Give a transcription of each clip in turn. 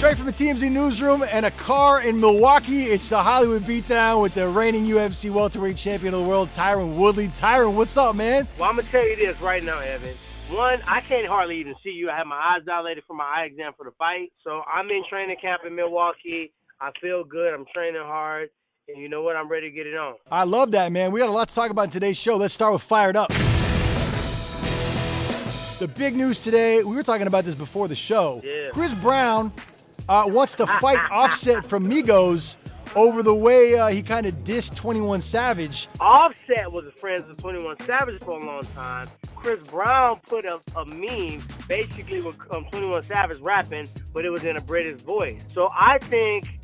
Straight from the TMZ newsroom and a car in Milwaukee, it's the Hollywood Beatdown with the reigning UFC welterweight champion of the world, Tyron Woodley. Tyron, what's up, man? Well, I'm going to tell you this right now, Evan. One, I can't hardly even see you. I have my eyes dilated for my eye exam for the fight. So I'm in training camp in Milwaukee. I feel good. I'm training hard. And you know what? I'm ready to get it on. I love that, man. We got a lot to talk about in today's show. Let's start with Fired Up. The big news today, we were talking about this before the show. Yeah. Chris Brown wants to fight Offset from Migos over the way he kind of dissed 21 Savage. Offset was friends with 21 Savage for a long time. Chris Brown put a meme basically with 21 Savage rapping, but it was in a British voice. So I think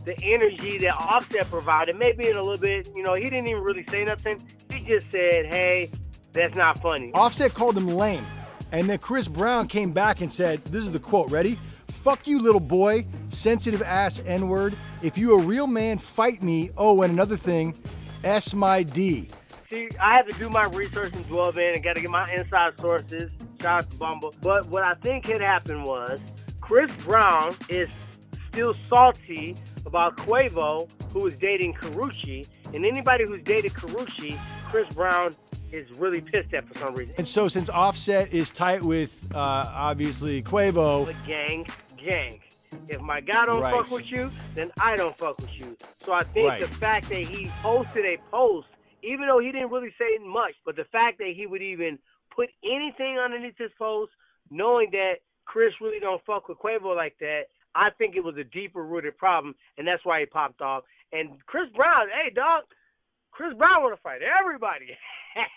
the energy that Offset provided, maybe in a little bit, he didn't even really say nothing. He just said, hey, that's not funny. Offset called him lame. And then Chris Brown came back and said, this is the quote, ready? "Fuck you, little boy, sensitive ass N-word. If you a real man, fight me. Oh, and another thing, S my D." See, I have to do my research and dwell in and got to get my inside sources. Shout out to Bumble. But what I think had happened was Chris Brown is still salty about Quavo, who was dating Karrueche. And anybody who's dated Karrueche, Chris Brown is really pissed at for some reason. And so since Offset is tight with, obviously, Quavo. The gang. If my guy don't fuck with you, then I don't fuck with you. So I think the fact that he posted a post, even though he didn't really say much, but the fact that he would even put anything underneath his post, knowing that Chris really don't fuck with Quavo like that, I think it was a deeper rooted problem, and that's why he popped off. And Chris Brown, hey, dog, Chris Brown want to fight everybody.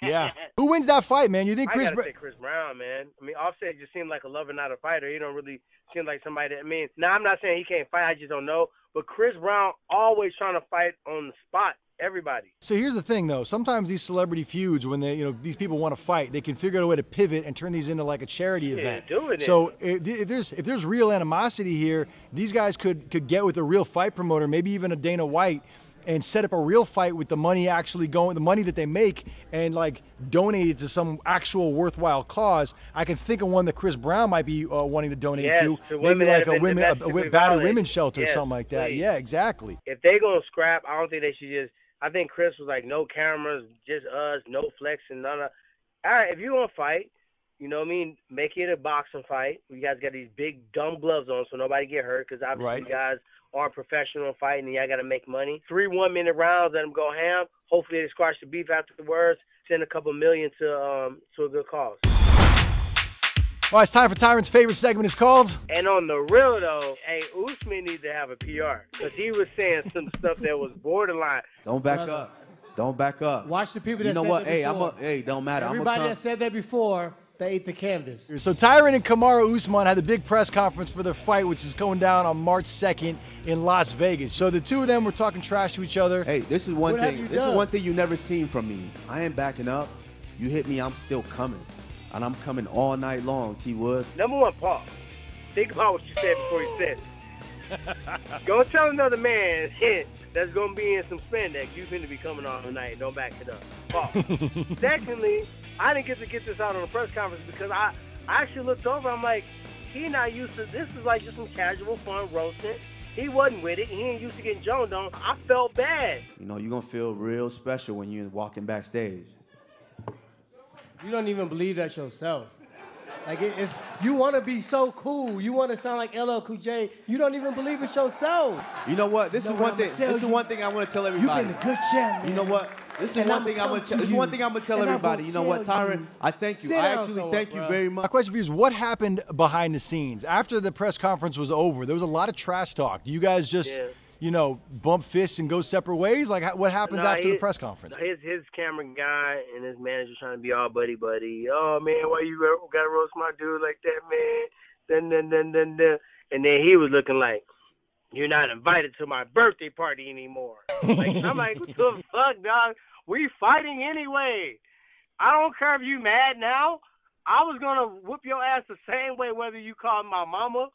Yeah. Who wins that fight, man? You think Chris Brown? I gotta say Chris Brown, man. I mean, Offset just seemed like a lover, not a fighter. He don't really seem like somebody that, now I'm not saying he can't fight, I just don't know. But Chris Brown always trying to fight on the spot. Everybody. So here's the thing, though. Sometimes these celebrity feuds, when they, these people want to fight, they can figure out a way to pivot and turn these into like a charity event. So if there's real animosity here, these guys could get with a real fight promoter, maybe even a Dana White, and set up a real fight with the money the money that they make, and like donate it to some actual worthwhile cause. I can think of one that Chris Brown might be wanting to donate to, maybe like a battered women's shelter or something like that. Please. Yeah, exactly. If they gonna scrap, I don't think they should just. I think Chris was like, no cameras, just us, no flexing, none of. All right, if you want to fight, make it a boxing fight. You guys got these big dumb gloves on so nobody get hurt, because obviously you guys aren't professional fighting and y'all got to make money. 3 1-minute rounds, let them go ham. Hopefully they squash the beef afterwards. Send a couple million to a good cause. All right, it's time for Tyron's favorite segment. It's called. And on the real though, hey, Usman needs to have a PR, because he was saying some stuff that was borderline. Don't back up. Don't back up. Watch the people that said that before. Hey, don't matter. Everybody that said that before, they ate the canvas. So Tyron and Kamaru Usman had a big press conference for their fight, which is going down on March 2nd in Las Vegas. So the two of them were talking trash to each other. Hey, this is one thing. This is one thing you never seen from me. I ain't backing up. You hit me, I'm still coming. And I'm coming all night long, T. Wood. Number one, Paul, think about what you said before you said it. Go tell another man that's going to be in some spandex, you finna be coming all night. Don't back it up. Paul. Secondly, I didn't get this out on the press conference because I actually looked over. I'm like, he not used to, this is like just some casual fun roasting. He wasn't with it. He ain't used to getting joned on. I felt bad. You're going to feel real special when you're walking backstage. You don't even believe that yourself. Like it's you want to be so cool. You want to sound like LL Cool J. You don't even believe it yourself. You know what? This is one thing. This is one thing I want to tell everybody. You've been a good champ, man. You know what? This is one thing I'm gonna. This is one thing I'm gonna tell everybody. You know what, Tyron? I thank you. I actually thank you very much. My question for you is, what happened behind the scenes after the press conference was over? There was a lot of trash talk. Do you guys just, bump fists and go separate ways? Like, what happens after the press conference? His camera guy and his manager trying to be all buddy. Oh man, why you gotta roast my dude like that, man? Then. And then he was looking like, you're not invited to my birthday party anymore. I'm like, what the fuck, dog? We fighting anyway. I don't care if you mad now. I was going to whoop your ass the same way whether you called my mama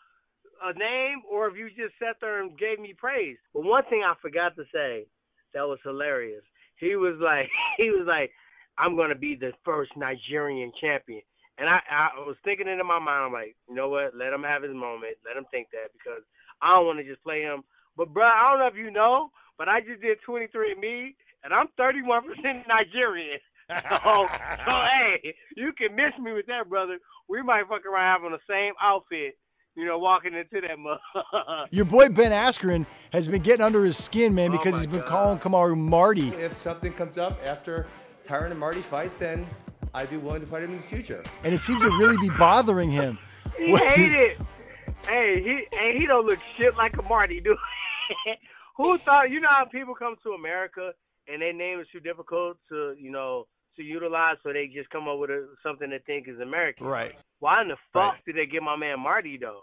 a name or if you just sat there and gave me praise. But one thing I forgot to say that was hilarious. He was like, I'm going to be the first Nigerian champion. And I was thinking it in my mind. I'm like, you know what? Let him have his moment. Let him think that, because I don't want to just play him. But, bro, I don't know if you know, but I just did 23andMe, and I'm 31% Nigerian. So, hey, you can miss me with that, brother. We might fuck around having the same outfit, walking into that mug. Your boy Ben Askren has been getting under his skin, man, because he's been calling Kamaru Marty. If something comes up after Tyron and Marty fight, then I'd be willing to fight him in the future. And it seems to really be bothering him. He hate it. Hey, he don't look shit like a Marty, dude. Who thought, how people come to America and their name is too difficult to utilize, so they just come up with something they think is American. Right. Why in the fuck did they give my man Marty, though?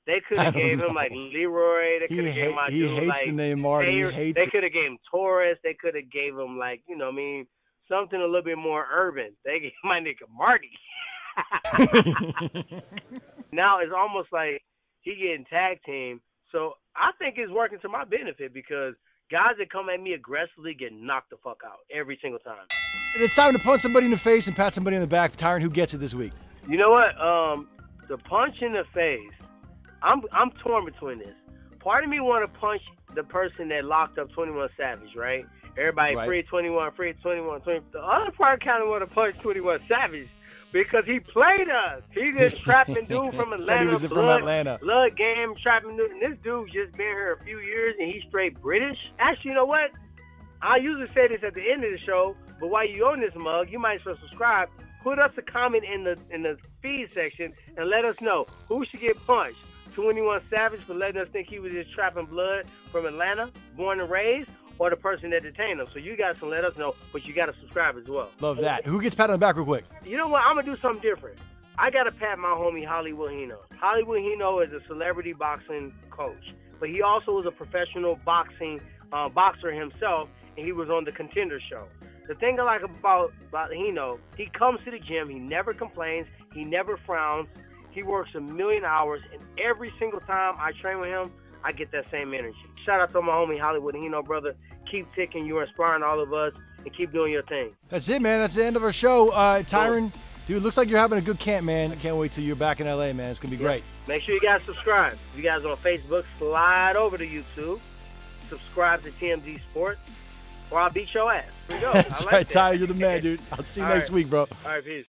They could have gave him, like, Leroy. They could have gave my dude, hates like, the name Marty. He hates They could have gave him Taurus. They could have gave him, like, something a little bit more urban. They gave my nigga Marty. Now it's almost like he getting tag team. So I think it's working to my benefit because guys that come at me aggressively get knocked the fuck out every single time. It's time to punch somebody in the face and pat somebody in the back. Tyron, who gets it this week? You know what? The punch in the face, I'm torn between this. Part of me want to punch the person that locked up 21 Savage, right? Everybody free 21, free 21, 20. The other part kind of want to punch 21 Savage because he played us. He just trapping dude from Atlanta. Said he was from Atlanta. Blood game trapping dude. And this dude just been here a few years and he's straight British. Actually, you know what? I usually say this at the end of the show, but while you own this mug, you might as well subscribe. Put us a comment in the feed section and let us know who should get punched. 21 Savage for letting us think he was just trapping blood from Atlanta, born and raised, or the person that detained him. So you guys can let us know, but you got to subscribe as well. Love that. Who gets pat on the back real quick? You know what? I'm going to do something different. I got to pat my homie Hollywood Hino. Hollywood Hino is a celebrity boxing coach, but he also was a professional boxer himself, and he was on the Contender Show. The thing I like about Hino, he comes to the gym, he never complains, he never frowns, he works 1,000,000 hours, and every single time I train with him, I get that same energy. Shout out to my homie Hollywood Hino, brother. Keep ticking. You're inspiring all of us, and keep doing your thing. That's it, man. That's the end of our show. Tyron, dude, looks like you're having a good camp, man. I can't wait till you're back in L.A., man. It's going to be great. Make sure you guys subscribe. If you guys are on Facebook, slide over to YouTube. Subscribe to TMZ Sports, or I'll beat your ass. Here we go. That's right, Tyron. You're the man, dude. I'll see you next week, bro. All right, peace.